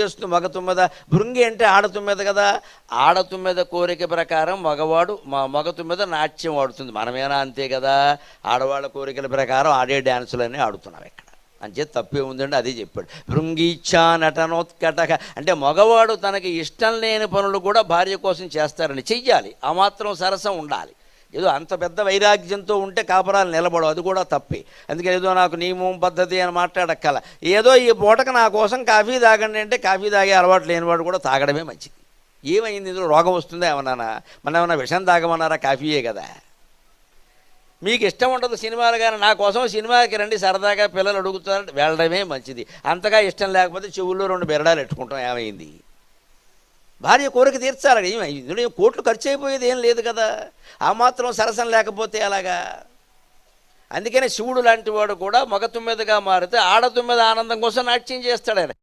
చేస్తుంది మగ తుమ్మెద. భృంగి అంటే ఆడ తుమ్మెద కదా. ఆడ తుమ్మెద కోరిక ప్రకారం మగవాడు మగ తుమ్మెద నాట్యం ఆడుతుంది. మనమేనా అంతే కదా. ఆడవాళ్ళ కోరికల ప్రకారం ఆడే డ్యాన్సులన్నీ ఆడుతున్నాం ఇక్కడ. అంచేత తప్పే ఉందండి, అదే చెప్పాడు. భృంగీచ్ఛా నటనోత్కటక అంటే మగవాడు తనకి ఇష్టం లేని పనులు కూడా భార్య కోసం చేస్తారని. చెయ్యాలి, ఆ మాత్రం సరసం ఉండాలి. ఏదో అంత పెద్ద వైరాగ్యంతో ఉంటే కాపురాలు నిలబడవు, అది కూడా తప్పే. అందుకని ఏదో నాకు నియమం పద్ధతి అని మాట్లాడక్కల. ఏదో ఈ పూటకు నా కోసం కాఫీ తాగండి అంటే కాఫీ తాగే అలవాటు లేనివాడు కూడా తాగడమే మంచిది. ఏమైంది, ఇందులో రోగం వస్తుందా ఏమన్నానా? మన ఏమన్నా విషం తాగమన్నారా? కాఫీయే కదా. మీకు ఇష్టం ఉండదు సినిమాలు, కానీ నా కోసం సినిమాకి రండి సరదాగా పిల్లలు అడుగుతారు, వెళ్ళడమే మంచిది. అంతగా ఇష్టం లేకపోతే చెవుల్లో 2 బెరడాలు పెట్టుకుంటాం. ఏమైంది? భార్య కోరిక తీర్చాలి. ఇందులో కోట్లు ఖర్చు అయిపోయేది ఏం లేదు కదా. ఆ మాత్రం సరసం లేకపోతే అలాగా. అందుకనే శివుడు లాంటి వాడు కూడా మగ తుమ్మెదగా మారితే ఆడ తుమ్మెద ఆనందం కోసం నాట్యం చేస్తాడు ఆయన.